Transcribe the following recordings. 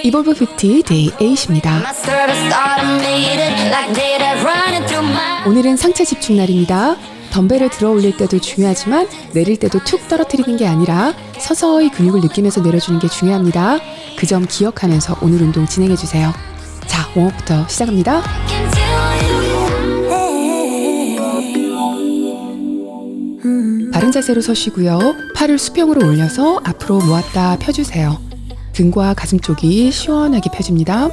이볼브 50 데이 8입니다. 오늘은 상체 집중 날입니다. 덤벨을 들어 올릴 때도 중요하지만 내릴 때도 툭 떨어뜨리는 게 아니라 서서히 근육을 느끼면서 내려주는 게 중요합니다. 그 점 기억하면서 오늘 운동 진행해주세요. 자, 웜업부터 시작합니다. 바른 자세로 서시고요. 팔을 수평으로 올려서 앞으로 모았다 펴주세요. 등과 가슴 쪽이 시원하게 펴집니다.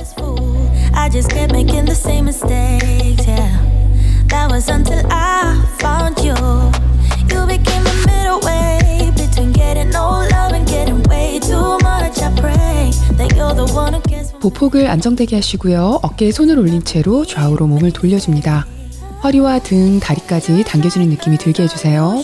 보폭을 안정되게 하시고요. 어깨에 손을 올린 채로 좌우로 몸을 돌려줍니다. 허리와 등, 다리까지 당겨지는 느낌이 들게 해주세요.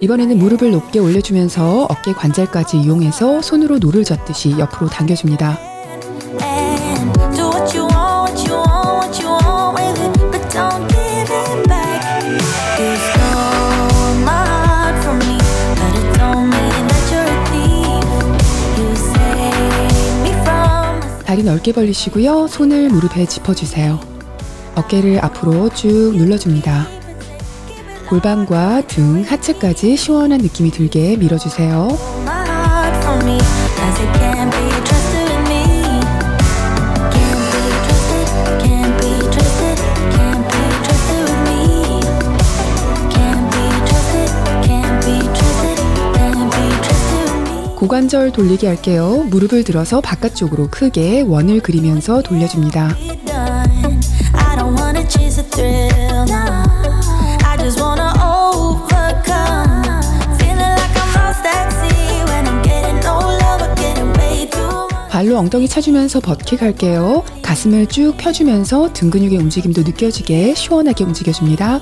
이번에는 무릎을 높게 올려주면서 어깨 관절까지 이용해서 손으로 노를 젓듯이 옆으로 당겨줍니다. 다리 넓게 벌리시고요. 손을 무릎에 짚어주세요. 어깨를 앞으로 쭉 눌러줍니다. 골반과 등, 하체까지 시원한 느낌이 들게 밀어주세요. 고관절 돌리기 할게요. 무릎을 들어서 바깥쪽으로 크게 원을 그리면서 돌려줍니다. 발로 엉덩이 차주면서 버킥 할게요. 가슴을 쭉 펴주면서 등 근육의 움직임도 느껴지게 시원하게 움직여줍니다.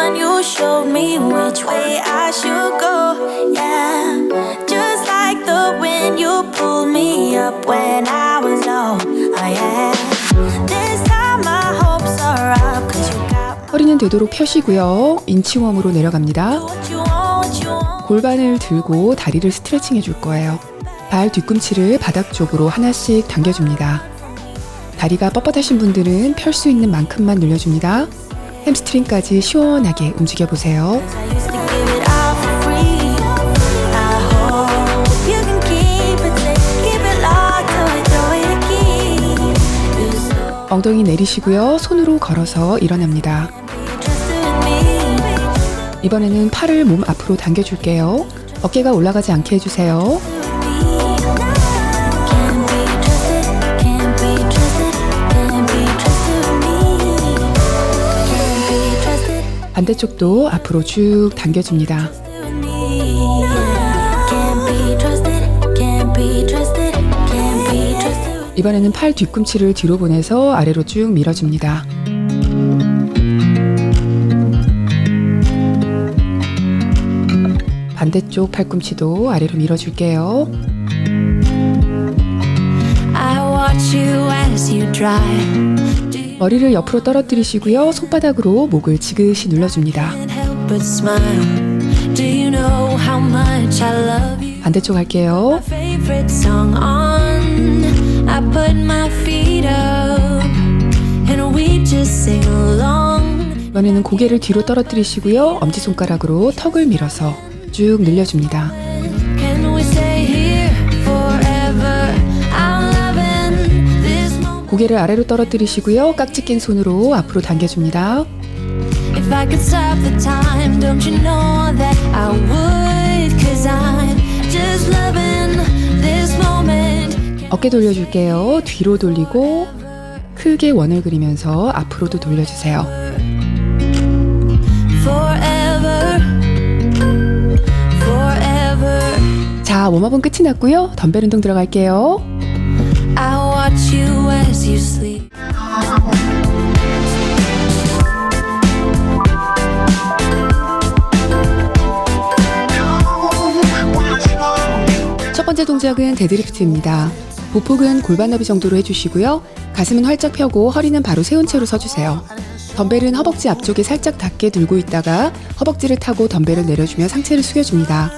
You showed me which way I should go, yeah. Just like the wind, you pulled me up when I was low, oh yeah. This time my hopes are up, 'cause you got. 허리는 되도록 펴시고요. 인치웜으로 내려갑니다. 골반을 들고 다리를 스트레칭 해줄 거예요. 발 뒤꿈치를 바닥 쪽으로 하나씩 당겨줍니다. 다리가 뻣뻣하신 분들은 펼 수 있는 만큼만 늘려줍니다. 햄스트링까지 시원하게 움직여보세요. 엉덩이 내리시고요. 손으로 걸어서 일어납니다. 이번에는 팔을 몸 앞으로 당겨줄게요. 어깨가 올라가지 않게 해주세요. 반대쪽도 앞으로 쭉 당겨줍니다. 이번에는 팔 뒤꿈치를 뒤로 보내서 아래로 쭉 밀어줍니다. 반대쪽 팔꿈치도 아래로 밀어줄게요. 머리를 옆으로 떨어뜨리시고요. 손바닥으로 목을 지그시 눌러줍니다. 반대쪽 할게요. 이번에는 고개를 뒤로 떨어뜨리시고요. 엄지손가락으로 턱을 밀어서 쭉 늘려줍니다. 고개를 아래로 떨어뜨리시고요. 깍지 낀 손으로 앞으로 당겨줍니다. 어깨 돌려줄게요. 뒤로 돌리고 크게 원을 그리면서 앞으로도 돌려주세요. 자, 웜업은 끝이 났고요. 덤벨 운동 들어갈게요. 첫 번째 동작은 데드리프트입니다. 보폭은 골반 너비 정도로 해주시고요. 가슴은 활짝 펴고 허리는 바로 세운 채로 서주세요. 덤벨은 허벅지 앞쪽에 살짝 닿게 들고 있다가 허벅지를 타고 덤벨을 내려주며 상체를 숙여줍니다.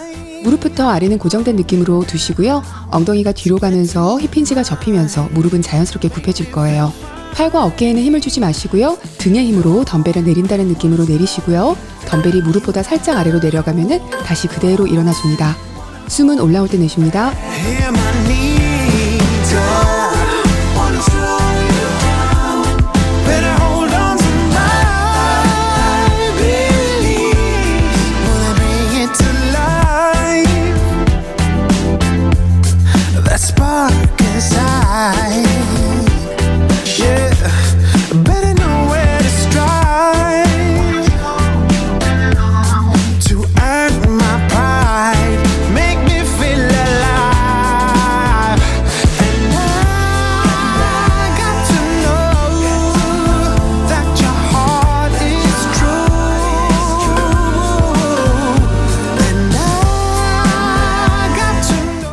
무릎부터 아래는 고정된 느낌으로 두시고요. 엉덩이가 뒤로 가면서 힙힌지가 접히면서 무릎은 자연스럽게 굽혀질 거예요. 팔과 어깨에는 힘을 주지 마시고요. 등의 힘으로 덤벨을 내린다는 느낌으로 내리시고요. 덤벨이 무릎보다 살짝 아래로 내려가면 다시 그대로 일어나줍니다. 숨은 올라올 때 내쉽니다.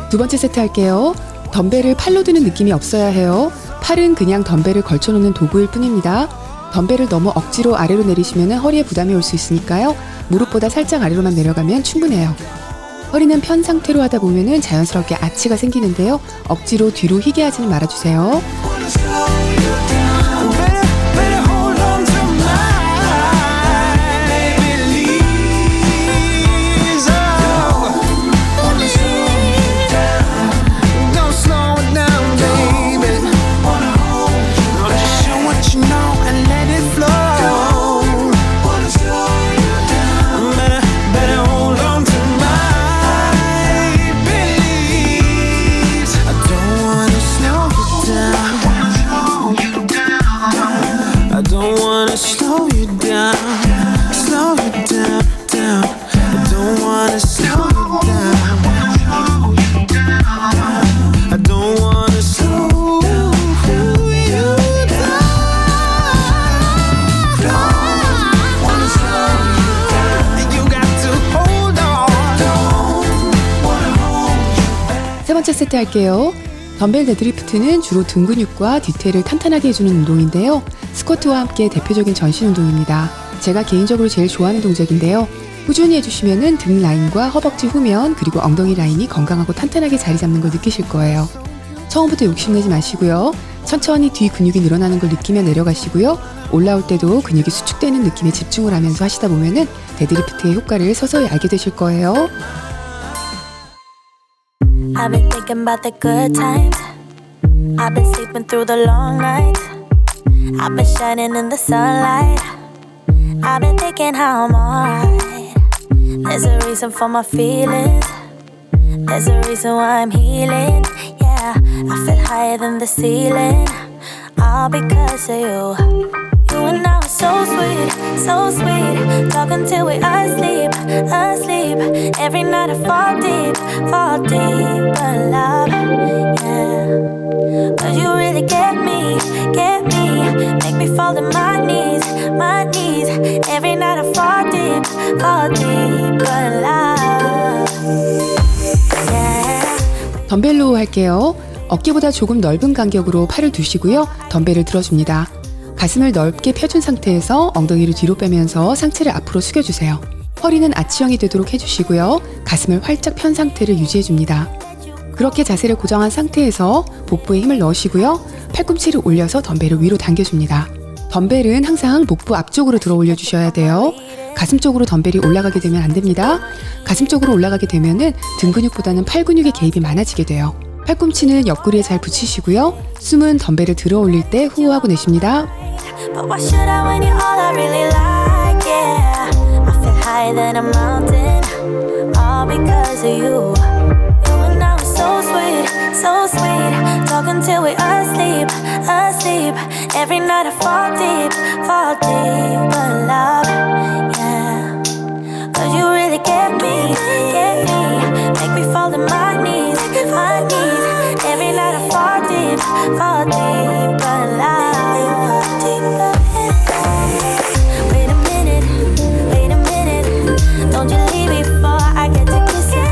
두 번째 세트 할게요. 덤벨을 팔로 드는 느낌이 없어야 해요. 팔은 그냥 덤벨을 걸쳐놓는 도구일 뿐입니다. 덤벨을 너무 억지로 아래로 내리시면 허리에 부담이 올 수 있으니까요. 무릎보다 살짝 아래로만 내려가면 충분해요. 허리는 편 상태로 하다 보면 자연스럽게 아치가 생기는데요. 억지로 뒤로 휘게 하지는 말아주세요. 세 번째 세트 할게요. 덤벨 데드리프트는 주로 등 근육과 뒤태를 탄탄하게 해주는 운동인데요. 스쿼트와 함께 대표적인 전신 운동입니다. 제가 개인적으로 제일 좋아하는 동작인데요. 꾸준히 해주시면 등 라인과 허벅지 후면 그리고 엉덩이 라인이 건강하고 탄탄하게 자리 잡는 걸 느끼실 거예요. 처음부터 욕심내지 마시고요. 천천히 뒤 근육이 늘어나는 걸 느끼며 내려가시고요. 올라올 때도 근육이 수축되는 느낌에 집중을 하면서 하시다 보면 데드리프트의 효과를 서서히 알게 되실 거예요. I've been thinking about the good times. I've been sleeping through the long nights. I've been shining in the sunlight. I've been thinking how I'm alright. There's a reason for my feelings. There's a reason why I'm healing. Yeah, I feel higher than the ceiling. All because of you. You and I were so sweet, so sweet. Talking till we asleep, asleep. Every night I fall deep but love, yeah. Cause you really get me, make me fall to my knees, my knees. Every night I fall deep but love, yeah. 덤벨로 할게요. 어깨보다 조금 넓은 간격으로 팔을 두시고요. 덤벨을 들어줍니다. 가슴을 넓게 펴준 상태에서 엉덩이를 뒤로 빼면서 상체를 앞으로 숙여주세요. 허리는 아치형이 되도록 해주시고요. 가슴을 활짝 편 상태를 유지해줍니다. 그렇게 자세를 고정한 상태에서 복부에 힘을 넣으시고요. 팔꿈치를 올려서 덤벨을 위로 당겨줍니다. 덤벨은 항상 복부 앞쪽으로 들어 올려주셔야 돼요. 가슴 쪽으로 덤벨이 올라가게 되면 안 됩니다. 가슴 쪽으로 올라가게 되면 등 근육보다는 팔 근육의 개입이 많아지게 돼요. 팔꿈치는 옆구리에 잘 붙이시고요. 숨은 덤벨을 들어 올릴 때 호흡하고 내쉽니다. But why should I when you're all I really like, yeah. I feel higher than a mountain, all because of you. You and I were so sweet, so sweet. Talking till we asleep, asleep. Every night I fall deep but love, yeah. Cause you really get me, make me fall to my knees, my knees. Every night I fall deep but love. Wait a minute, don't you leave before I get to kiss you.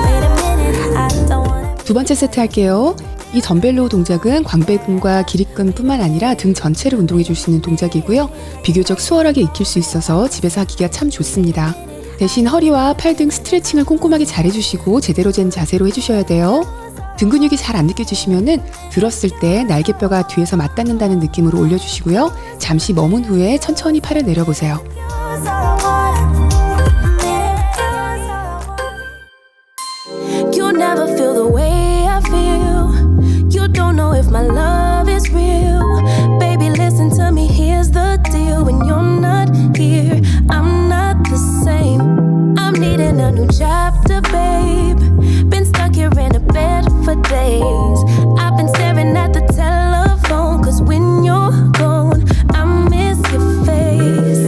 Wait a minute, I don't wanna. 두 번째 세트 할게요. 이 덤벨로 동작은 광배근과 기립근뿐만 아니라 등 전체를 운동해 줄 수 있는 동작이고요. 비교적 수월하게 익힐 수 있어서 집에서 하기가 참 좋습니다. 대신 허리와 팔 등 스트레칭을 꼼꼼하게 잘 해주시고 제대로 된 자세로 해주셔야 돼요. 등 근육이 잘 안 느껴지시면은 들었을 때 날개뼈가 뒤에서 맞닿는다는 느낌으로 올려주시고요. 잠시 머문 후에 천천히 팔을 내려보세요. You never feel the way I feel. You don't know if my love is real. Baby, listen to me, here's the deal. When you're not here, I'm not the same. I'm needing a new chapter, babe. Been stuck here in a bed for days. I've been staring at the telephone, cause when you're gone, I miss your face.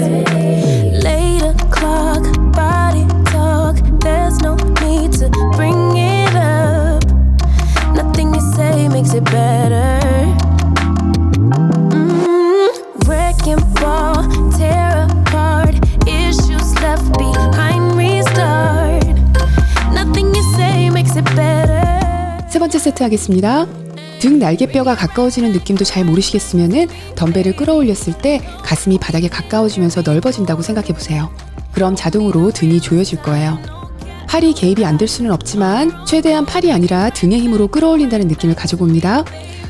8 o'clock, body talk. There's no need to bring it up. Nothing you say makes it better. Wrecking ball, tear apart. Issues left behind, restart. Nothing you say makes it better. 세 번째 세트 하겠습니다. 등 날개뼈가 가까워지는 느낌도 잘 모르시겠으면은 덤벨을 끌어올렸을 때 가슴이 바닥에 가까워지면서 넓어진다고 생각해 보세요. 그럼 자동으로 등이 조여질 거예요. 팔이 개입이 안 될 수는 없지만 최대한 팔이 아니라 등의 힘으로 끌어올린다는 느낌을 가져봅니다.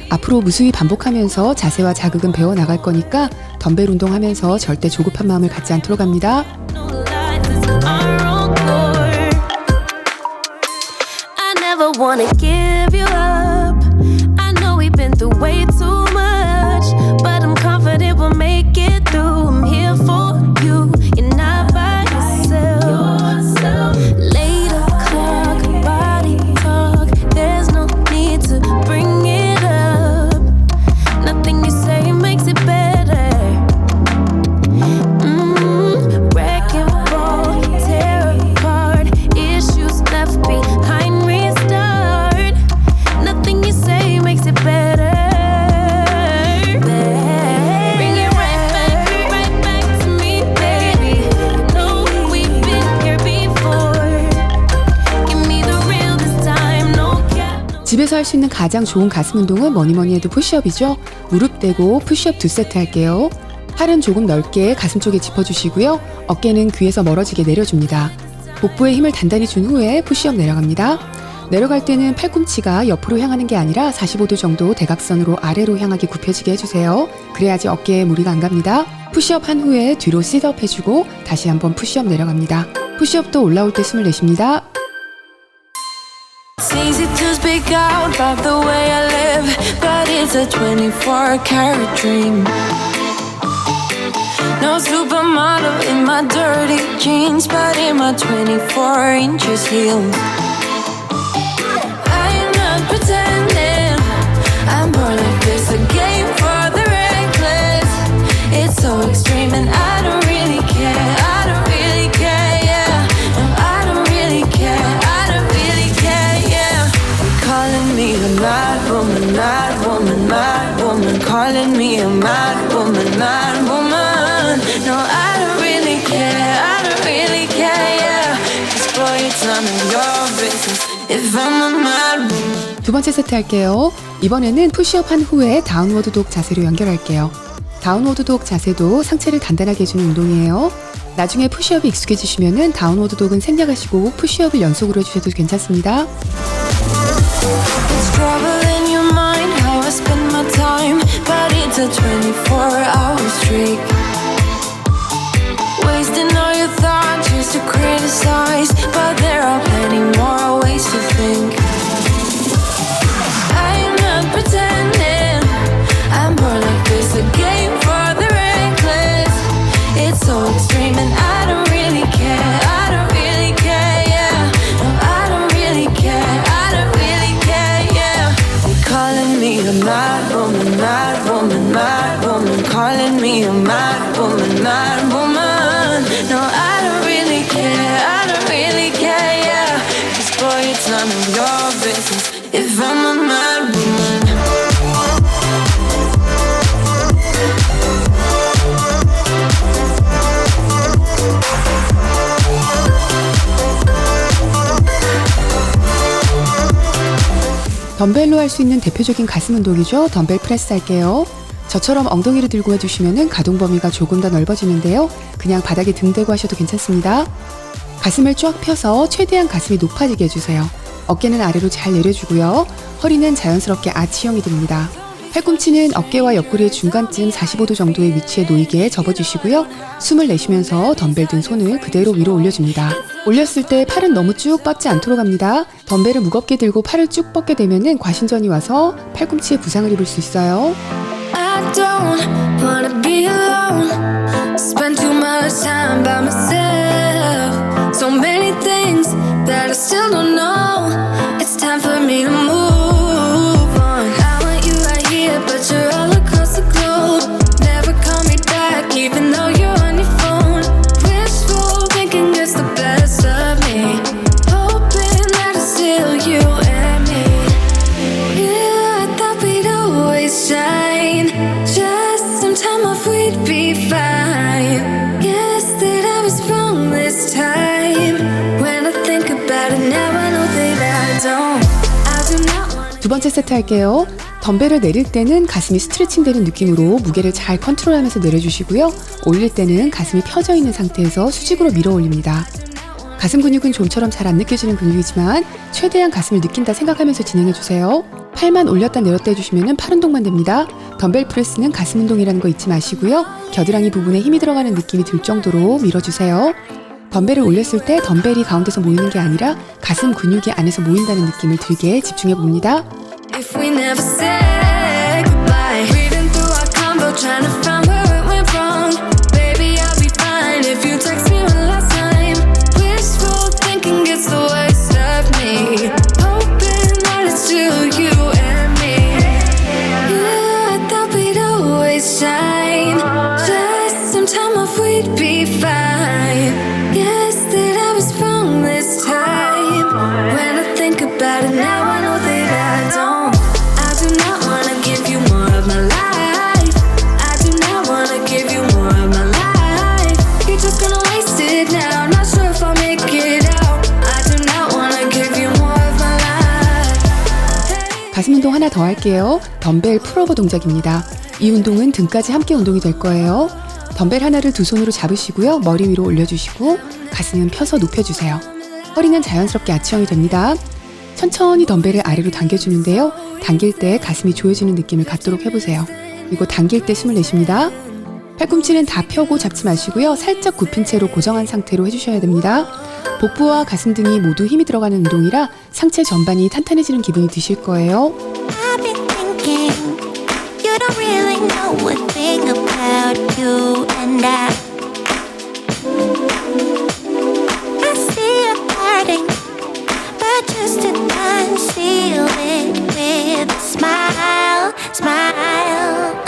앞으로 무수히 반복하면서 자세와 자극은 배워나갈 거니까 덤벨 운동하면서 절대 조급한 마음을 갖지 않도록 합니다. No lies, it's our own core. I never wanna give you up. I know we've been through way too much, but I'm confident we'll make it through. I'm here for you, you're not by yourself. 8 o'clock, body talk. There's no need to bring it up. Nothing you say makes it better. Wrecking ball, tear apart. Issues left behind, restart. Nothing you say makes it better. Bring it right back to me, baby. No, we've been here before. Give me the real this time, no cap. 집에서 할 수 있는 가장 좋은 가슴 운동은 뭐니 해도 푸시업이죠. 무릎 대고 푸시업 2세트 할게요. 팔은 조금 넓게 가슴 쪽에 짚어주시고요. 어깨는 귀에서 멀어지게 내려줍니다. 복부에 힘을 단단히 준 후에 푸시업 내려갑니다. 내려갈 때는 팔꿈치가 옆으로 향하는 게 아니라 45도 정도 대각선으로 아래로 향하게 굽혀지게 해주세요. 그래야지 어깨에 무리가 안 갑니다. 푸시업 한 후에 뒤로 셋업 해주고 다시 한번 푸시업 내려갑니다. 푸시업도 올라올 때 숨을 내쉽니다. It's easy to speak out about the way I live, but it's a 24-karat dream. No supermodel in my dirty jeans, but in my 24 inches heels. I am not pretending, I'm more like this, a game for the reckless. It's so extreme and I don't really care, I don't really care, yeah. No, I don't really care, I don't really care, yeah. They're calling me a mad woman, mad woman, mad woman. Calling me a mad woman, mad woman. No, I don't really care, I don't really care, yeah. 'Cause boy, it's none of your business if I'm a mad woman. 두 번째 세트 할게요. 이번에는 푸시업 한 후에 다운워드 독 자세로 연결할게요. 다운워드 독 자세도 상체를 단단하게 해주는 운동이에요. 나중에 푸시업이 익숙해지시면은 다운워드 독은 생략하시고 푸시업을 연속으로 해주셔도 괜찮습니다. It's trouble in your mind, how I spend my time, but it's a 24-hour streak. Wasting all your thoughts just to criticize, but there are plenty more ways to think. I am not pretending, I'm more like this, a game for the reckless. It's so extreme and I don't really care, I don't really care, yeah. No, I don't really care, I don't really care, yeah. They're calling me a mad woman, mad woman, mad woman. Calling me a mad woman, mad woman. No, I don't really care, I don't really care, yeah. 'Cause boy, it's none of your business if I'm a mad woman. 덤벨로 할 수 있는 대표적인 가슴 운동이죠. 덤벨 프레스 할게요. 저처럼 엉덩이를 들고 해주시면 가동 범위가 조금 더 넓어지는데요. 그냥 바닥에 등 대고 하셔도 괜찮습니다. 가슴을 쫙 펴서 최대한 가슴이 높아지게 해주세요. 어깨는 아래로 잘 내려주고요. 허리는 자연스럽게 아치형이 됩니다. 팔꿈치는 어깨와 옆구리의 중간쯤 45도 정도의 위치에 놓이게 접어주시고요. 숨을 내쉬면서 덤벨 든 손을 그대로 위로 올려줍니다. 올렸을 때 팔은 너무 쭉 뻗지 않도록 합니다. 덤벨을 무겁게 들고 팔을 쭉 뻗게 되면 과신전이 와서 팔꿈치에 부상을 입을 수 있어요. I don't wanna be alone. Spend too much time by myself. So many things that I still don't know. It's time for me to move on. I want you right here, but you're all across the globe. Never call me back, even though you're on your phone. Wishful thinking gets the best of me. Hoping that it's still you and me. Yeah, I thought we'd always shine. Just some time off, we'd be fine. Guess that I was wrong this time. When I think about it now, I know that I don't. I do not want. 두 번째 세트 할게요. 덤벨을 내릴 때는 가슴이 스트레칭 되는 느낌으로 무게를 잘 컨트롤하면서 내려주시고요. 올릴 때는 가슴이 펴져 있는 상태에서 수직으로 밀어 올립니다. 가슴 근육은 좀처럼 잘 안 느껴지는 근육이지만 최대한 가슴을 느낀다 생각하면서 진행해주세요. 팔만 올렸다 내렸다 해주시면 팔 운동만 됩니다. 덤벨 프레스는 가슴 운동이라는 거 잊지 마시고요. 겨드랑이 부분에 힘이 들어가는 느낌이 들 정도로 밀어주세요. 덤벨을 올렸을 때 덤벨이 가운데서 모이는 게 아니라 가슴 근육이 안에서 모인다는 느낌을 들게 집중해봅니다. If we never say goodbye, reading through our convo, trying to find where it went wrong. Baby, I'll be fine if you text me one last time. Wishful thinking gets the worst of me. Hoping that it's still you and me. Yeah, I thought we'd always shine. Just some time off, we'd be fine. Guess that I was wrong this time. When I think about it now, I know that I don't. I do not wanna give you more of my life. I do not wanna give you more of my life. You're just gonna waste it now. Not sure if I'll make it out. I do not wanna give you more of my life. 가슴 운동 하나 더 할게요. 덤벨 풀오버 동작입니다. 이 운동은 등까지 함께 운동이 될 거예요. 덤벨 하나를 두 손으로 잡으시고요. 머리 위로 올려주시고 가슴은 펴서 높여주세요. 허리는 자연스럽게 아치형이 됩니다. 천천히 덤벨을 아래로 당겨주는데요. 당길 때 가슴이 조여지는 느낌을 갖도록 해보세요. 그리고 당길 때 숨을 내쉽니다. 팔꿈치는 다 펴고 잡지 마시고요. 살짝 굽힌 채로 고정한 상태로 해주셔야 됩니다. 복부와 가슴 등이 모두 힘이 들어가는 운동이라 상체 전반이 탄탄해지는 기분이 드실 거예요. I've been thinking, you don't really know one thing about you and I see it hurting, but just to conceal it with a smile, smile.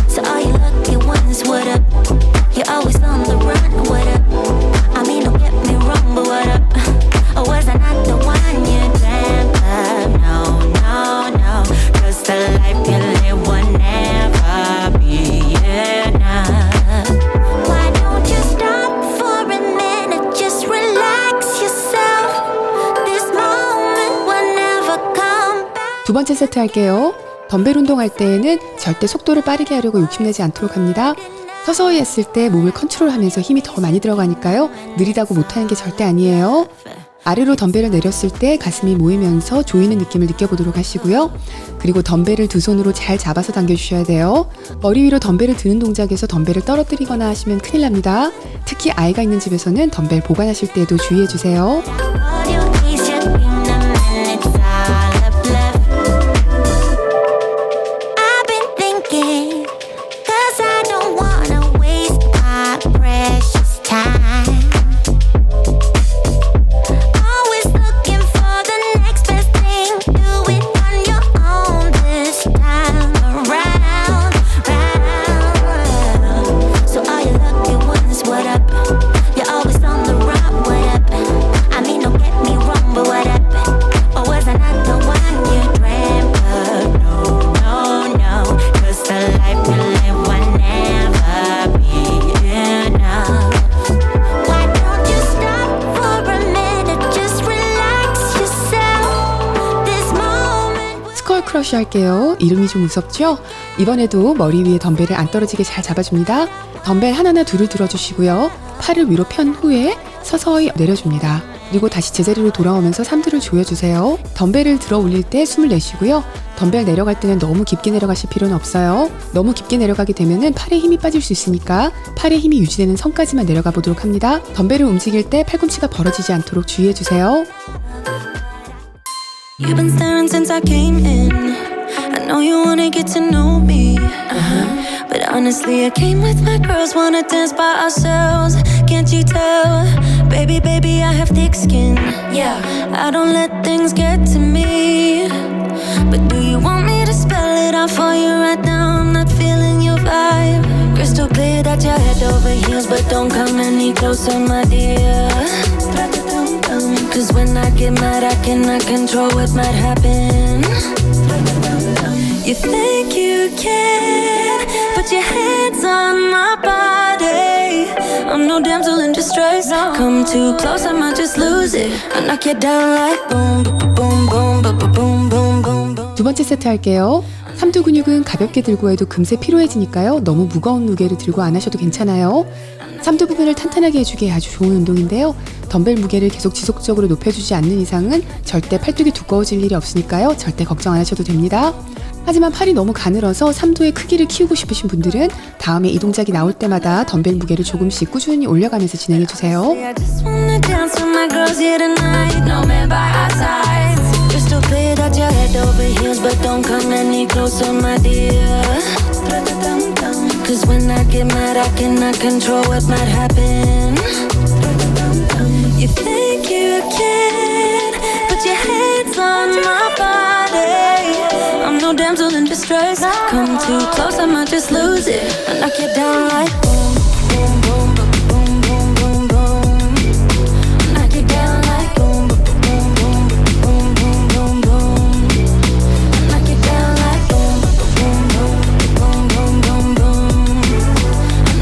So all you lucky ones, what up? You're always on the run, what up? I mean, don't get me wrong, but what up? Or was I not the one you dreamt of? No, no, no. Just the life you live will never be enough. Why don't you stop for a minute? Just relax yourself. This moment will never come back. 두 번째 세트 할게요. 덤벨 운동할 때에는 절대 속도를 빠르게 하려고 욕심내지 않도록 합니다. 서서히 했을 때 몸을 컨트롤하면서 힘이 더 많이 들어가니까요. 느리다고 못하는 게 절대 아니에요. 아래로 덤벨을 내렸을 때 가슴이 모이면서 조이는 느낌을 느껴보도록 하시고요. 그리고 덤벨을 두 손으로 잘 잡아서 당겨주셔야 돼요. 머리 위로 덤벨을 드는 동작에서 덤벨을 떨어뜨리거나 하시면 큰일 납니다. 특히 아이가 있는 집에서는 덤벨 보관하실 때에도 주의해주세요. All you need should be the minutes all up left. I've been thinking, 'cause I don't wanna waste my precious time. Always looking for the next best thing. Do it on your own this time around, round. So all you lucky ones, what up? You're always on the run, what up? I mean, don't 크러쉬 할게요. 이름이 좀 무섭죠? 이번에도 머리 위에 덤벨을 안 떨어지게 잘 잡아줍니다. 덤벨 하나나 둘을 들어주시고요. 팔을 위로 편 후에 서서히 내려줍니다. 그리고 다시 제자리로 돌아오면서 삼두를 조여주세요. 덤벨을 들어 올릴 때 숨을 내쉬고요. 덤벨 내려갈 때는 너무 깊게 내려가실 필요는 없어요. 너무 깊게 내려가게 되면 팔에 힘이 빠질 수 있으니까 팔에 힘이 유지되는 선까지만 내려가 보도록 합니다. 덤벨을 움직일 때 팔꿈치가 벌어지지 않도록 주의해주세요. You've been staring since I came in. I know you wanna get to know me. But honestly, I came with my girls, wanna dance by ourselves. Can't you tell? Baby, baby, I have thick skin. Yeah, I don't let things get to me. But do you want me to spell it out for you right now? I'm not feeling your vibe. Crystal clear that you're head over heels, but don't come any closer, my dear. Cause when I get mad, I cannot control what might happen. You think you can put your hands on my body. I'm no damsel in distress. Come too close, I might just lose it. I knock you down like boom, boom, boom, boom, boom, boom, boom, boom. 두 번째 세트 할게요. 삼두 근육은 가볍게 들고 해도 금세 피로해지니까요. 너무 무거운 무게를 들고 안 하셔도 괜찮아요. 삼두 부분을 탄탄하게 해주기에 아주 좋은 운동인데요. 덤벨 무게를 계속 지속적으로 높여주지 않는 이상은 절대 팔뚝이 두꺼워질 일이 없으니까요. 절대 걱정 안 하셔도 됩니다. 하지만 팔이 너무 가늘어서 삼두의 크기를 키우고 싶으신 분들은 다음에 이 동작이 나올 때마다 덤벨 무게를 조금씩 꾸준히 올려가면서 진행해주세요. I just wanna dance with my girls here tonight. No man by our sides. Crystal clear that you're head over heels, but don't come any closer, my dear. Cause when I get mad, I cannot control what might happen. You think you can put your hands on my body. I'm no damsel in distress. Come too close, I might just lose it. I knock you down like boom, boom, boom, boom, boom, boom, boom. Knock you down like boom, boom, boom, boom, boom, boom, boom. Knock you down like boom, boom, boom, boom, boom, boom, boom.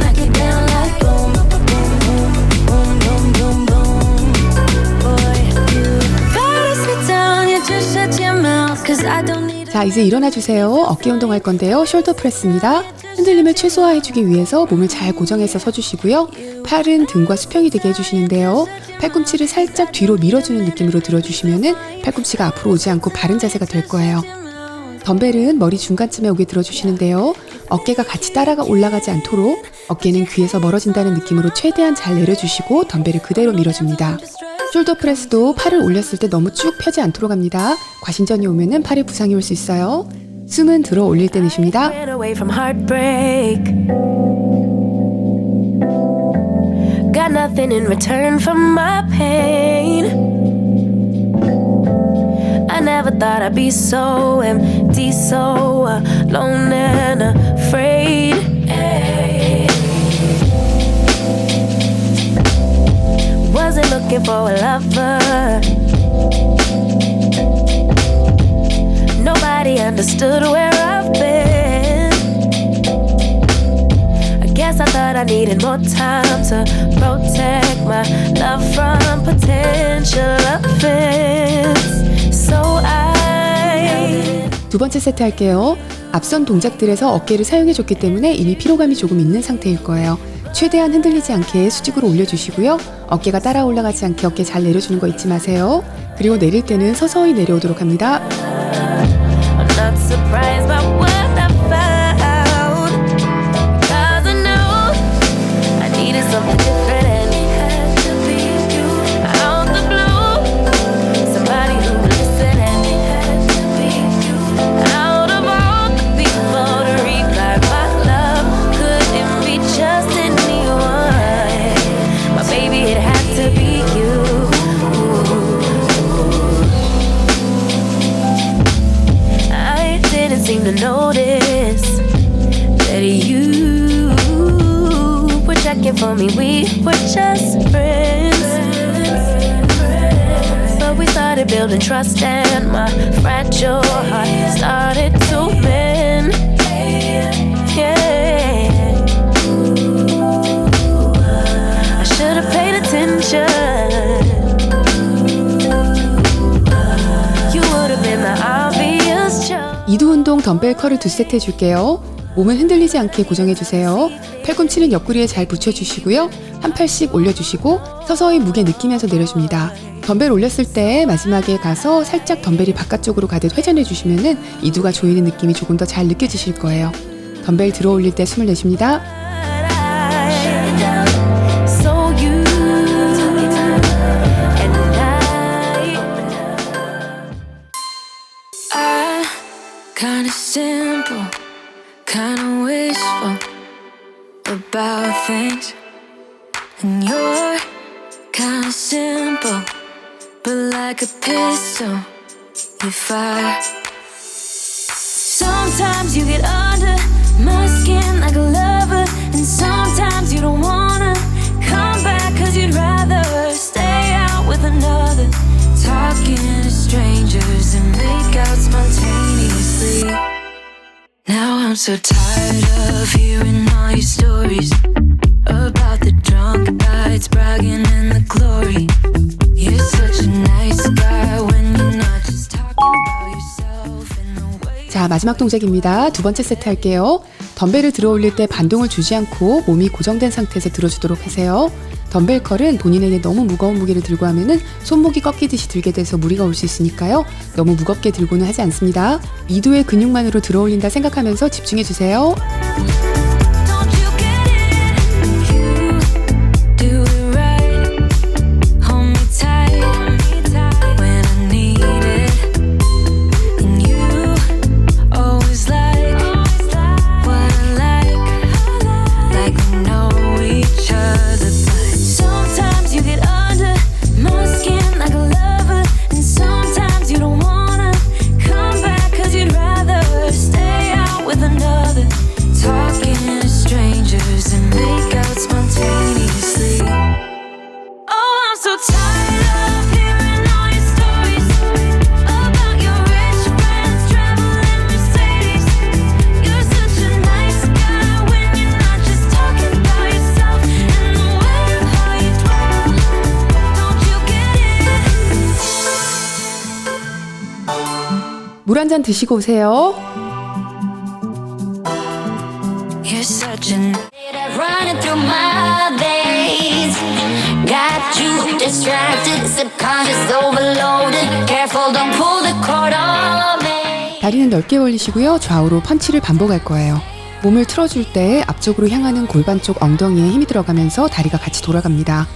Knock you down like boom, boom, boom, boom, boom, boom. Boy, you gotta sit down, you just shut your mouth, 'cause I don't need. 자, 이제 일어나 주세요. 어깨 운동 할 건데요. 숄더 프레스입니다. 흔들림을 최소화해주기 위해서 몸을 잘 고정해서 서주시고요. 팔은 등과 수평이 되게 해주시는데요. 팔꿈치를 살짝 뒤로 밀어주는 느낌으로 들어주시면은 팔꿈치가 앞으로 오지 않고 바른 자세가 될 거예요. 덤벨은 머리 중간쯤에 오게 들어주시는데요. 어깨가 같이 따라가 올라가지 않도록 어깨는 귀에서 멀어진다는 느낌으로 최대한 잘 내려주시고 덤벨을 그대로 밀어줍니다. 숄더 프레스도 팔을 올렸을 때 너무 쭉 펴지 않도록 합니다. 과신전이 오면은 팔에 부상이 올 수 있어요. 숨은 들어 올릴 때 내쉽니다. Ran away from heartbreak. Got nothing in return from my pain. I never thought I'd be so empty, so alone and afraid. Wasn't looking for a lover. Nobody understood where I've been. I guess I thought I needed more time to protect my love from potential offense. So I. 두 번째 세트 할게요. 앞선 동작들에서 어깨를 사용해줬기 때문에 이미 피로감이 조금 있는 상태일 거예요. 최대한 흔들리지 않게 수직으로 올려주시고요. 어깨가 따라 올라가지 않게 어깨 잘 내려주는 거 잊지 마세요. 그리고 내릴 때는 서서히 내려오도록 합니다. I'm not surprised by what I found, 'cause I know I needed something different and it had to be you. Out the blue, somebody who would listen and it had to be you. Out of all the people to revive my love, couldn't be just anyone. But baby, it had to be you. Didn't seem to notice that you were checking for me. We were just friends, but we started building trust and my fragile heart started to mend. Yeah, I should have paid attention. You would have been the obvious choice. 이 전용 덤벨 컬을 2세트 해줄게요. 몸은 흔들리지 않게 고정해주세요. 팔꿈치는 옆구리에 잘 붙여주시고요. 한 팔씩 올려주시고 서서히 무게 느끼면서 내려줍니다. 덤벨 올렸을 때 마지막에 가서 살짝 덤벨이 바깥쪽으로 가듯 회전해주시면은 이두가 조이는 느낌이 조금 더 잘 느껴지실 거예요. 덤벨 들어 올릴 때 숨을 내쉽니다. Kinda simple, kinda wishful about things. And you're kinda simple, but like a pistol, you fire. Sometimes you get under my skin like a lover, and sometimes you don't wanna come back 'cause you'd rather stay out with another. Talking to strangers and make out spontaneously. Now I'm so tired of hearing all your stories about the drunk nights, bragging in the glory. You're such a nice guy when you're not just talking about yourself in the way. 자, 마지막 동작입니다. 두 번째 세트 할게요. 덤벨을 들어 올릴 때 반동을 주지 않고 몸이 고정된 상태에서 들어주도록 하세요. 덤벨 컬은 본인에게 너무 무거운 무게를 들고 하면은 손목이 꺾이듯이 들게 돼서 무리가 올 수 있으니까요. 너무 무겁게 들고는 하지 않습니다. 이두의 근육만으로 들어 올린다 생각하면서 집중해 주세요. Don't you get it? You do it right. Hold me tight when I need it. And you always like what I like we know each other. But sometimes you get under my skin like a lover, and sometimes you don't wanna come back 'cause you'd rather stay out with another. Talking to strangers and make out spontaneously. Oh, I'm so tired of hearing all your stories about your rich friends traveling Mercedes. You're such a nice guy when you're not just talking about yourself and the way of how you dwell. Don't you get it? 물 한 잔 드시고 오세요. You're such an running through my veins. Got you distracted, subconscious overloaded. Careful, don't pull the cord on me. 다리는 넓게 벌리시고요. 좌우로 펀치를 반복할 거예요. 몸을 틀어줄 때 앞쪽으로 향하는 골반 쪽 엉덩이에 힘이 들어가면서 다리가 같이 돌아갑니다.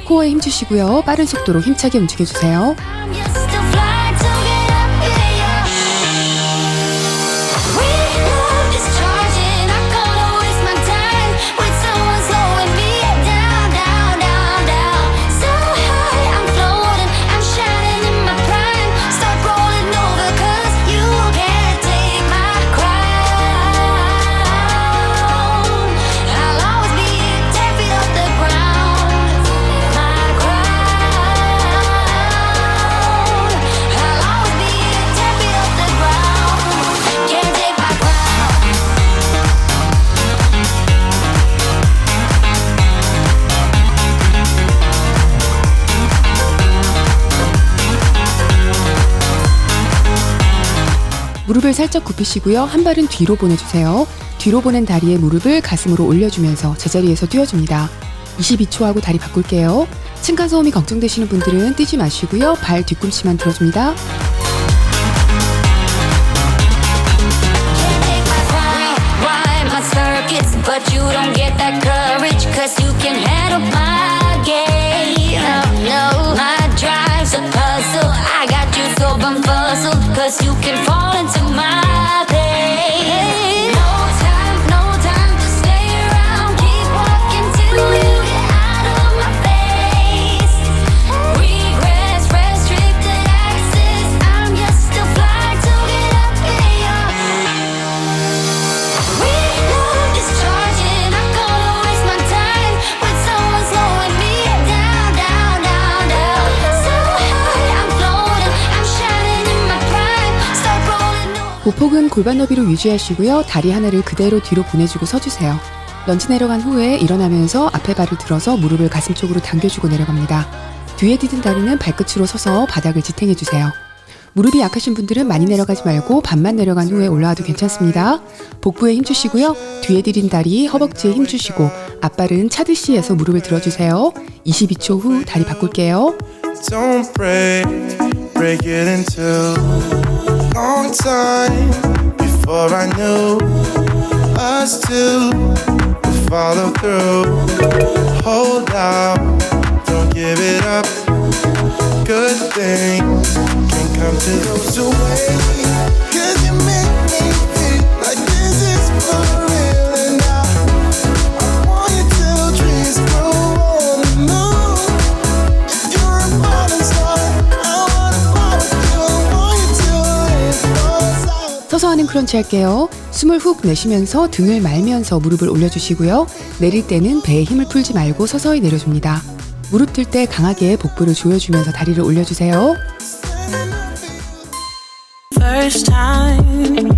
코어에 힘 주시고요. 빠른 속도로 힘차게 움직여주세요. I'm just a fly to get up here. We love discharging. Not gonna waste my time with someone slowing me down, down, down, down. So high, I'm floating. I'm shining in my prime. Start rolling over 'cause you can't take my crown. I'll always be 10 feet off the ground. My crown. I'll always be 10 feet off the ground. Can't take my crown. 무릎을 살짝 굽히시고요. 한 발은 뒤로 보내주세요. 뒤로 보낸 다리에 무릎을 가슴으로 올려주면서 제자리에서 뛰어줍니다. 22초 하고 다리 바꿀게요. 층간소음이 걱정되시는 분들은 뛰지 마시고요. 발 뒤꿈치만 들어줍니다. Rhyme my circuits, but you don't get that courage 'cause you can handle my game. No, my drive's a puzzle. I got you so bumfuzzled 'cause you can fall into my pain. No time to stay around. Keep walking till you get out of my face. Regrets, restricted access. I'm just a fly to get up here. We love discharging. Not gonna waste my time with someone slowing me down, down, down, down. So high, I'm floating. I'm shining in my prime. Start rolling over. 보폭은 골반 너비로 유지하시고요. 다리 하나를 그대로 뒤로 보내주고 서주세요. 런지 내려간 후에 일어나면서 앞에 발을 들어서 무릎을 가슴 쪽으로 당겨주고 내려갑니다. 뒤에 디딘 다리는 발끝으로 서서 바닥을 지탱해주세요. 무릎이 약하신 분들은 많이 내려가지 말고 반만 내려간 후에 올라와도 괜찮습니다. 복부에 힘주시고요. 뒤에 들인 다리, 허벅지에 힘주시고 앞발은 차듯이 해서 무릎을 들어주세요. 22초 후 다리 바꿀게요. Don't break it in two. Long time before I knew us two would follow through. Hold out, don't give it up. Good things can come to those who wait. 'Cause you make me feel like this is for real. And I want you till dreams grow on the moon. If you're a modern star, I wanna follow you. I want you till it falls out. 서서 하는 크런치 할게요. 숨을 훅 내쉬면서 등을 말면서 무릎을 올려주시고요. 내릴 때는 배에 힘을 풀지 말고 서서히 내려줍니다. 무릎 들 때 강하게 복부를 조여주면서 다리를 올려주세요. First time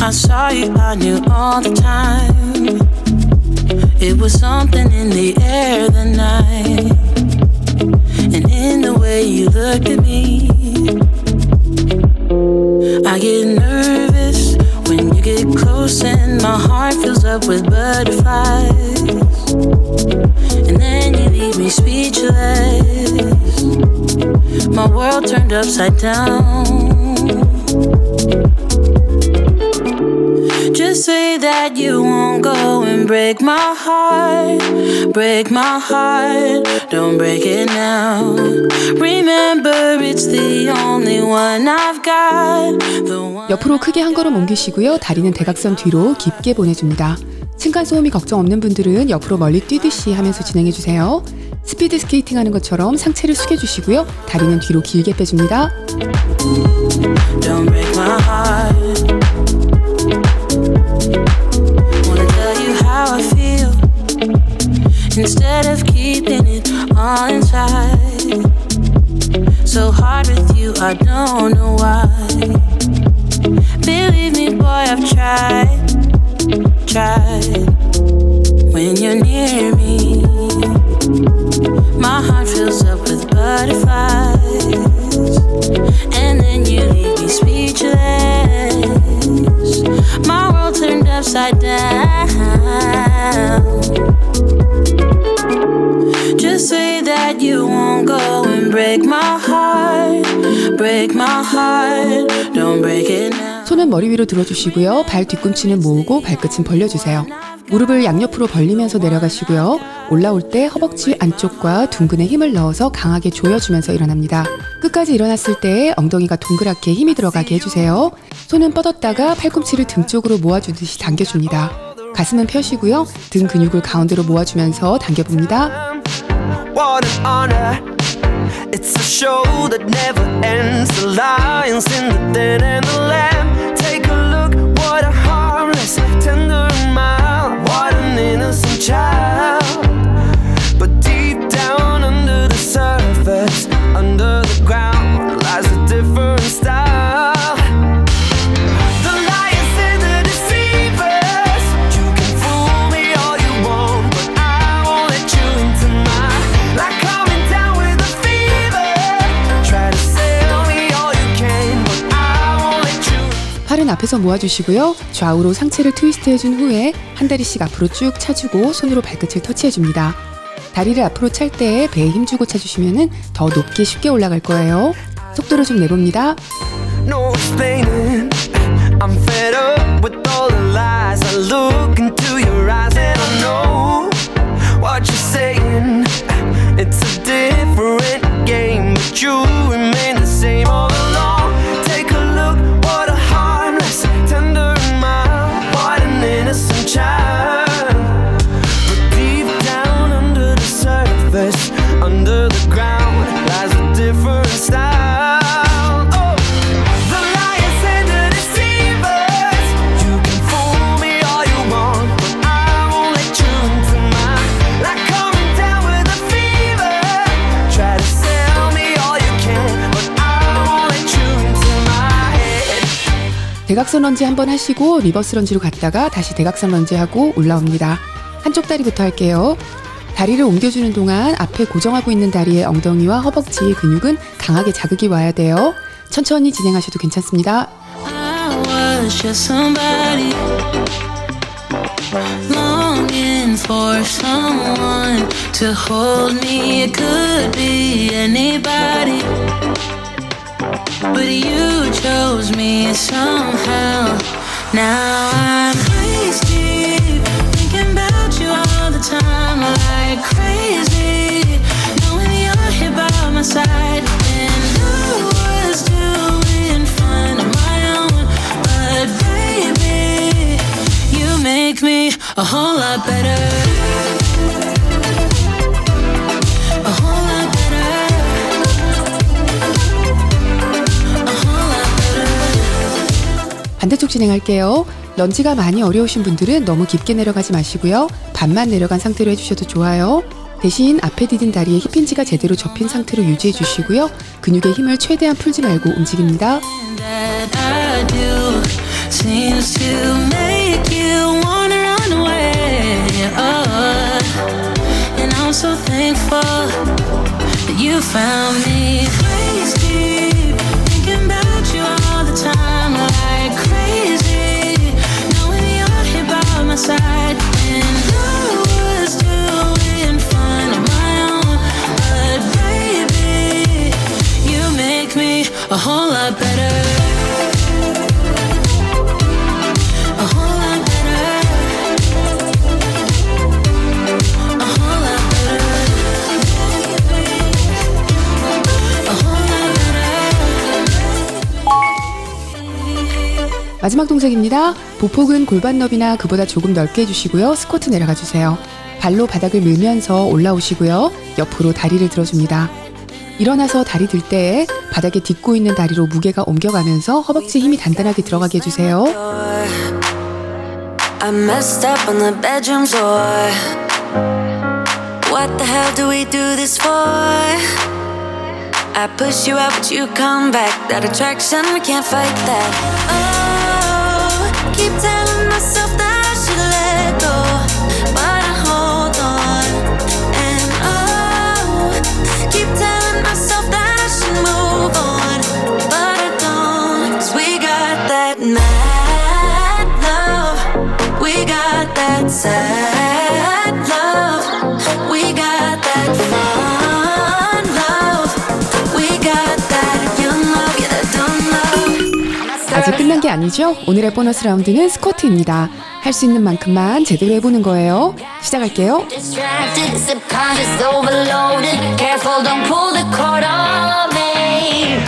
I saw you, I knew all the time. It was something in the air that night, and in the way you looked at me. I get nervous when you get close and my heart fills up with butterflies. And then you leave me speechless. My world turned upside down. Just say that you won't go and break my heart. Break my heart, don't break it now. Remember it's the only one I've got. The one 옆으로 크게 한 걸음 옮기시고요. 다리는 대각선 뒤로 깊게 보내줍니다. 층간소음이 걱정 없는 분들은 옆으로 멀리 뛰듯이 하면서 진행해주세요. 스피드 스케이팅 하는 것처럼 상체를 숙여주시고요. 다리는 뒤로 길게 빼줍니다. Don't break my heart. Wanna tell you how I feel instead of keeping it all inside. So hard with you, I don't know why. Believe me, boy, I've tried. When you're near me, my heart fills up with butterflies, and then you leave me speechless. My world turned upside down. Just say that you won't go and break my heart. Break my heart, don't break it now. 손은 머리 위로 들어주시고요. 발 뒤꿈치는 모으고 발끝은 벌려주세요. 무릎을 양옆으로 벌리면서 내려가시고요. 올라올 때 허벅지 안쪽과 둥근에 힘을 넣어서 강하게 조여주면서 일어납니다. 끝까지 일어났을 때 엉덩이가 동그랗게 힘이 들어가게 해주세요. 손은 뻗었다가 팔꿈치를 등 쪽으로 모아주듯이 당겨줍니다. 가슴은 펴시고요. 등 근육을 가운데로 모아주면서 당겨봅니다. What an honor. It's a show that never ends. The lions in the den and the lamb. Take a look, what a harmless, tender and mild. What an innocent child. But deep down under the surface, under the ground, lies a different style. The lions and the deceivers. You can fool me all you want, but I won't let you into my life. Coming down with a fever. Try to sell me all you can, but I won't let you. 팔은 앞에서 모아주시고요. 좌우로 상체를 트위스트 해준 후에 한 다리씩 앞으로 쭉 차주고 손으로 발끝을 터치해줍니다. 다리를 앞으로 찰 때 배에 힘주고 차주시면 더 높게 쉽게 올라갈 거예요. 속도를 좀 내봅니다. No explaining. I'm fed up with all the lies. I look into your eyes and I know what you're saying. It's a different game, but you remain the same all along. Take a look, what a harmless, tender and mild. What an innocent child. But deep down under the surface, under the ground, lies a different style. Oh, the lions and the deceivers. You can fool me all you want, but I won't let you into my life. Coming down with a fever. Try to sell me all you can, but I won't let you into my head. 대각선 런지 한번 하시고 리버스 런지로 갔다가 다시 대각선 런지 하고 올라옵니다. 한쪽 다리부터 할게요. 다리를 옮겨주는 동안 앞에 고정하고 있는 다리의 엉덩이와 허벅지의 근육은 강하게 자극이 와야 돼요. 천천히 진행하셔도 괜찮습니다. I was just somebody longing for someone to hold me. It could be anybody, but you chose me somehow. Now I'm crazy, thinking about you all the time, like crazy, knowing you're here by my side. And I was doing fine on my own, but baby, you make me a whole lot better. A whole lot better. A whole lot better. 반대쪽 진행할게요. 런지가 많이 어려우신 분들은 너무 깊게 내려가지 마시고요. 반만 내려간 상태로 해주셔도 좋아요. 대신 앞에 디딘 다리에 힙힌지가 제대로 접힌 상태로 유지해 주시고요. 근육의 힘을 최대한 풀지 말고 움직입니다. That I do seems to make you wanna run away. And I'm so thankful that you found me. Crazy, thinking about you all the time, like crazy, knowing you're here by my side. And I was doing fine on my own, but baby, you make me a whole lot better. A whole lot better. A whole lot better. A whole lot better. 마지막 동작입니다. 보폭은 골반 너비나 그보다 조금 넓게 해주시고요. 스쿼트 내려가 주세요. 발로 바닥을 밀면서 올라오시고요. 옆으로 다리를 들어줍니다. 일어나서 다리 들 때 바닥에 딛고 있는 다리로 무게가 옮겨가면서 허벅지 힘이 단단하게 들어가게 해주세요. I messed up on the bedroom floor. What the hell do we do this for? I push you out but you come back. That attraction, we can't fight that. Oh, keep telling myself that I should let go, but I hold on. And oh, keep telling myself that I should move on, but I don't. 'Cause we got that mad love, we got that sad love, we got that fun love, we got that young love, yeah, that dumb love. 아직 끝난 게 아니죠? 오늘의 보너스 라운드는 스쿼트입니다. 할 수 있는 만큼만 제대로 해보는 거예요. 시작할게요. Distracted, subconscious overloaded. Careful, don't pull the cord on me.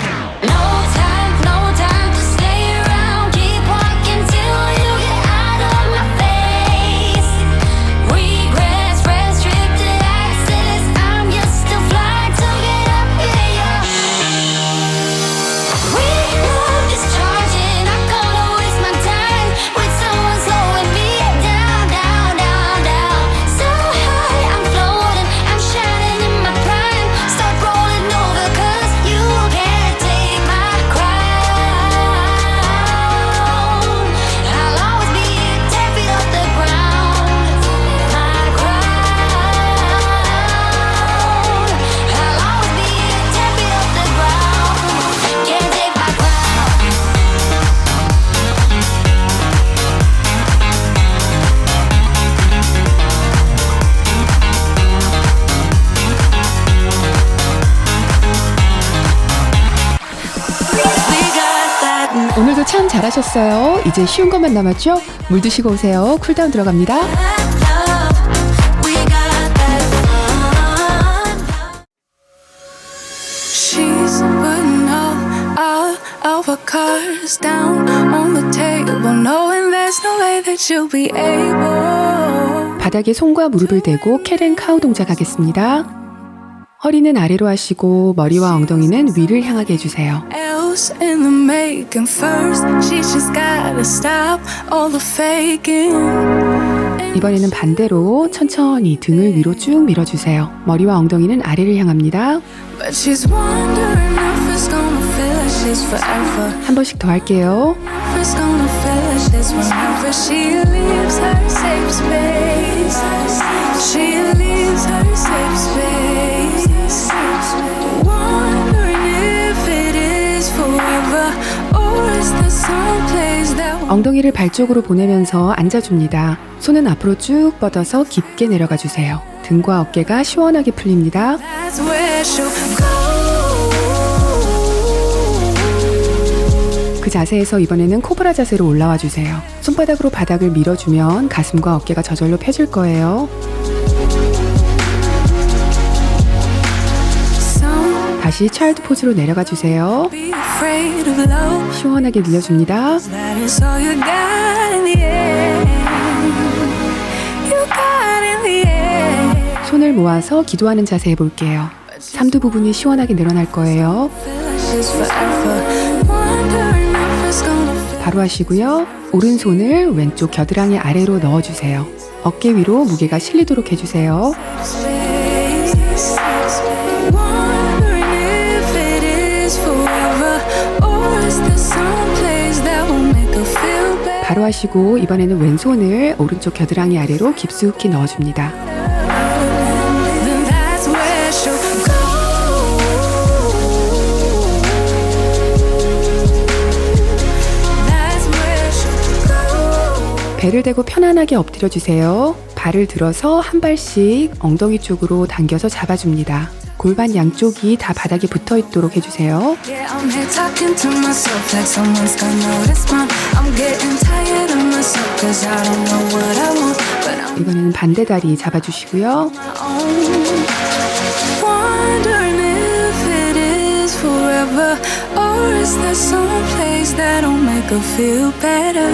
No time to stay around. Keep walking till you get out of my face. Regrets, restricted access. I'm just a flight to get up in your. We love is charging. I'm gonna waste my time with someone slowing me down, down, down, down. So high, I'm floating. I'm shining in my prime. Start rolling over 'cause you can't take my crown. I'll always be 10 feet off the ground. My crown. I'll always be 10 feet off the ground. Can't take my crown. We got that 오늘도 참 잘하셨어요. 이제 쉬운 것만 남았죠? 물 드시고 오세요. 쿨다운 들어갑니다. mad love, we got that fun. She's putting all of her cards down on the table, knowing there's no way that you'll be able. 바닥에 손과 무릎을 대고 캣앤카우 동작 하겠습니다. 허리는 아래로 하시고 머리와 엉덩이는 위를 향하게 해주세요. Else in the making first, she's just gotta stop all the faking. 이번에는 반대로 천천히 등을 위로 쭉 밀어주세요. 머리와 엉덩이는 아래를 향합니다. But she's wondering if it's gonna feel like she's forever. 한 번씩 더 할게요. If it's gonna feel like this whenever she leaves her safe space. She leaves her safe space. Wondering if it is forever. 엉덩이를 발 쪽으로 보내면서 앉아줍니다. 손은 앞으로 쭉 뻗어서 깊게 내려가 주세요. 등과 어깨가 시원하게 풀립니다. That's where she'll go. 그 자세에서 이번에는 코브라 자세로 올라와 주세요. 손바닥으로 바닥을 밀어주면 가슴과 어깨가 저절로 펴질 거예요. Some 다시 차일드 포즈로 내려가 주세요. be afraid of love. 시원하게 늘려줍니다. That is all you got in the end. You got in the end. 손을 모아서 기도하는 자세 해볼게요. 삼두 부분이 시원하게 늘어날 거예요. Feel like she's forever. Wondering if it's gonna fit 바로 하시고요. 오른손을 왼쪽 겨드랑이 아래로 넣어주세요. 어깨 위로 무게가 실리도록 해주세요. space. Wondering if it is forever, or is there some place that will make her feel better? 바로 하시고 이번에는 왼손을 오른쪽 겨드랑이 아래로 깊숙이 넣어줍니다. Then that's where she'll go. That's where she'll go. 배를 대고 편안하게 엎드려 주세요. 발을 들어서 한 발씩 엉덩이 쪽으로 당겨서 잡아줍니다. 골반 양쪽이 다 바닥에 붙어 있도록 해주세요. Yeah, I'm here talking to myself like someone's gonna notice mine. I'm getting tired of myself 'cause I don't know what I want, but I'm 이번에는 반대 다리 잡아주시고요. my own. Wondering if it is forever, or is there some place that'll make her feel better?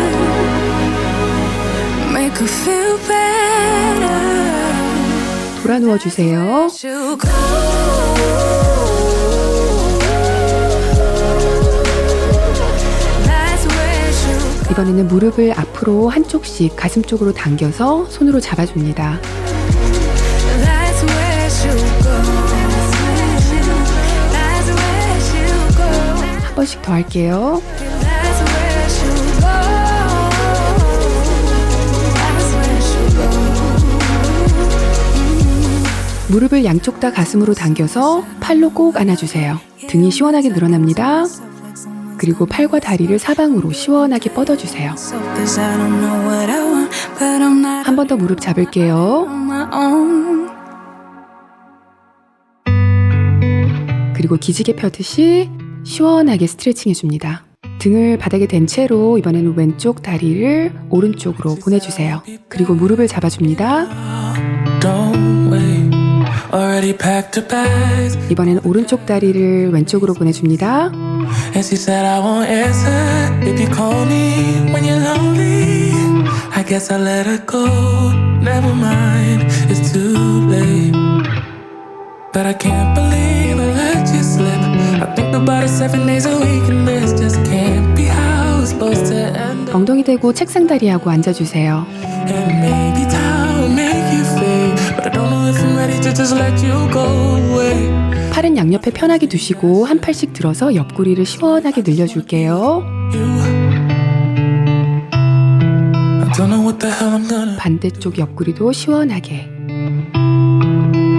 Make her feel better. 돌아 누워주세요. She'll go. That's where she'll go. 이번에는 무릎을 앞으로 한쪽씩 가슴 쪽으로 당겨서 손으로 잡아줍니다. That's where she'll go. That's where she'll go. 한 번씩 더 할게요. That's where she'll go. That's where she'll go. 무릎을 양쪽 다 가슴으로 당겨서 팔로 꼭 안아주세요. 등이 시원하게 늘어납니다. 그리고 팔과 다리를 사방으로 시원하게 뻗어주세요. So 'cause I don't know what I want, but I'm not 한 번 더 무릎 잡을게요. on my own. 그리고 기지개 펴듯이 시원하게 스트레칭 해줍니다. 등을 바닥에 댄 채로 이번에는 왼쪽 다리를 오른쪽으로 보내주세요. 그리고 무릎을 잡아줍니다. Don't wait. Already packed her bags. 이번에는 오른쪽 다리를 왼쪽으로 보내줍니다. And she said I won't answer if you call me when you're lonely. I guess I'll let her go. Never mind, it's too late. But I can't believe I let you slip. I think about it 7 days a week and this just can't be how it's supposed to end. 엉덩이 대고 책상 다리하고 앉아주세요. And maybe time will make you fade. But I don't know if I'm ready to just let you go away. 팔은 양옆에 편하게 두시고 한 팔씩 들어서 옆구리를 시원하게 늘려줄게요. I don't know what the hell I'm gonna. 반대쪽 옆구리도 시원하게.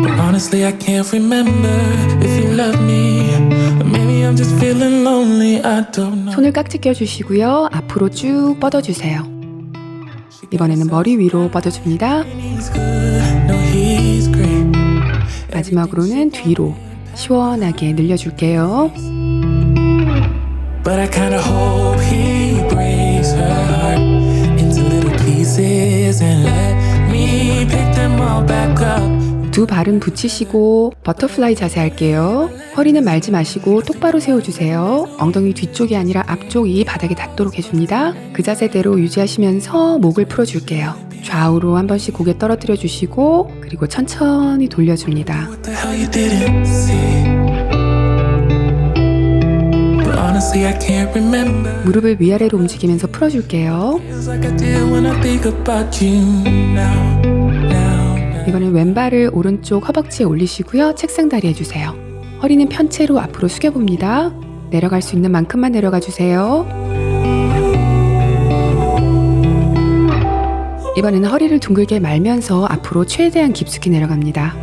But honestly, I can't remember if you love me. Or maybe I'm just feeling lonely. I don't know. 손을 깍지 껴주시고요. 앞으로 쭉 뻗어주세요. 이번에는 머리 위로 뻗어줍니다. He's good, no, he's great. 마지막으로는 뒤로 시원하게 늘려줄게요. But I kinda hope he breaks her heart into little pieces and let me pick them all back up. 두 발은 붙이시고 버터플라이 자세 할게요. 허리는 말지 마시고 똑바로 세워주세요. 엉덩이 뒤쪽이 아니라 앞쪽이 바닥에 닿도록 해줍니다. 그 자세대로 유지하시면서 목을 풀어줄게요. 좌우로 한 번씩 고개 떨어뜨려 주시고 그리고 천천히 돌려줍니다. What the hell you didn't see? But honestly, I can't remember. 무릎을 위아래로 움직이면서 풀어줄게요. Feels like I did when I think about you now, now. 이번엔 왼발을 오른쪽 허벅지에 올리시고요. 책상 다리 해주세요. 허리는 편 채로 앞으로 숙여봅니다. 내려갈 수 있는 만큼만 내려가 주세요. 이번에는 허리를 둥글게 말면서 앞으로 최대한 깊숙이 내려갑니다.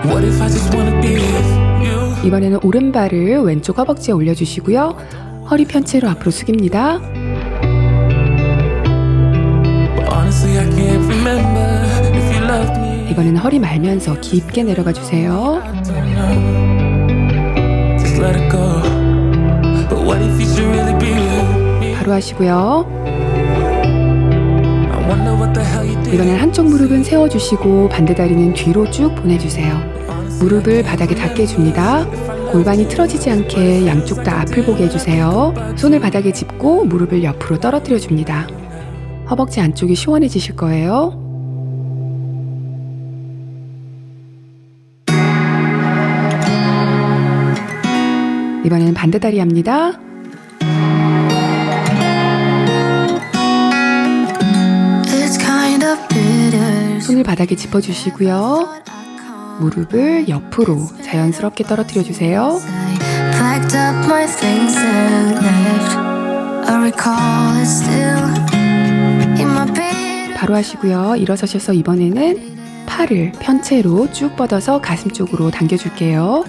What if I just wanna be with you? 이번에는 오른발을 왼쪽 허벅지에 올려주시고요. 허리 편채로 앞으로 숙입니다. Honestly, I can't remember if you loved me. 이번에는 허리 말면서 깊게 내려가 주세요. Just let it go. But what if you should really be with me? 바로 하시고요. I wonder what the hell you did. 이번엔 한쪽 무릎은 세워주시고 반대 다리는 뒤로 쭉 보내주세요. 무릎을 바닥에 닿게 해줍니다. 골반이 틀어지지 않게 양쪽 다 앞을 보게 해주세요. 손을 바닥에 짚고 무릎을 옆으로 떨어뜨려 줍니다. 허벅지 안쪽이 시원해지실 거예요. 이번에는 반대 다리 합니다. It's kind of bitter. 손을 바닥에 짚어주시고요. 무릎을 옆으로 자연스럽게 떨어뜨려 주세요. Packed up my things and left. I recall it still in my bed. 바로 하시고요. 일어서셔서 이번에는 팔을 편채로 쭉 뻗어서 가슴 쪽으로 당겨줄게요.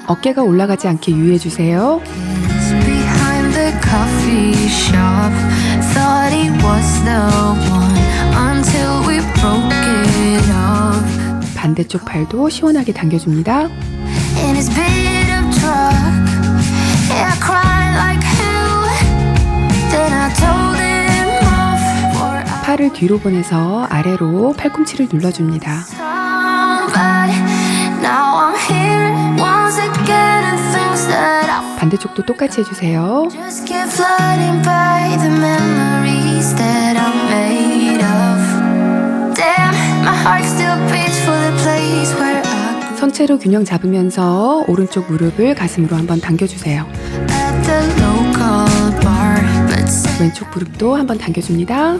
어깨가 올라가지 않게 유의해주세요. Behind the coffee shop, thought he was the one until we broke it up. 반대쪽 팔도 시원하게 당겨줍니다. In his beat up truck, yeah, I cried like hell. Then I told him off for 팔을 뒤로 보내서 아래로 팔꿈치를 눌러줍니다. somebody. Now I'm here once again and things that I 반대쪽도 똑같이 해주세요. just keep flooding by the memories that I'm made of. Damn, my heart still beats for the place where I grew. 선체로 균형 잡으면서 오른쪽 무릎을 가슴으로 한번 당겨주세요. At the local bar, but said 왼쪽 무릎도 한번 당겨줍니다.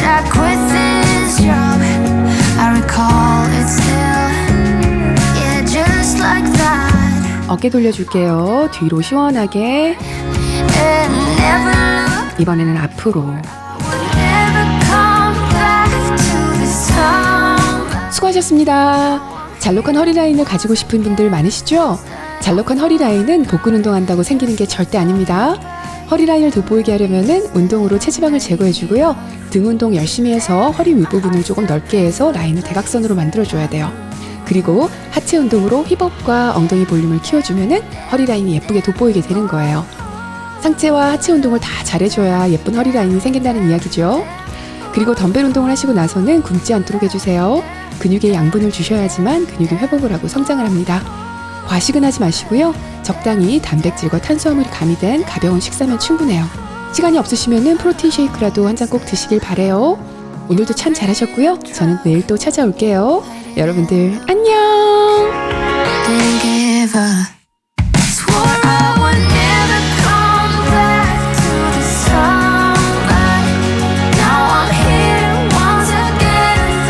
I quit this job. I recall it still, yeah, just like that. 어깨 돌려줄게요. 뒤로 시원하게. And never look, 이번에는 앞으로. never come back to this town. 수고하셨습니다. 잘록한 허리라인을 가지고 싶은 분들 많으시죠? 잘록한 허리라인은 복근 운동한다고 생기는 게 절대 아닙니다. 허리라인을 돋보이게 하려면 운동으로 체지방을 제거해주고요. 등 운동 열심히 해서 허리 윗부분을 조금 넓게 해서 라인을 대각선으로 만들어줘야 돼요. 그리고 하체 운동으로 힙업과 엉덩이 볼륨을 키워주면 허리라인이 예쁘게 돋보이게 되는 거예요. 상체와 하체 운동을 다 잘해줘야 예쁜 허리라인이 생긴다는 이야기죠. 그리고 덤벨 운동을 하시고 나서는 굶지 않도록 해주세요. 근육에 양분을 주셔야지만 근육이 회복을 하고 성장을 합니다. 과식은 하지 마시고요. 적당히 단백질과 탄수화물이 가미된 가벼운 식사면 충분해요. 시간이 없으시면 프로틴 쉐이크라도 한 잔 꼭 드시길 바래요. 오늘도 참 잘하셨고요. 저는 내일 또 찾아올게요. 여러분들 안녕. Didn't get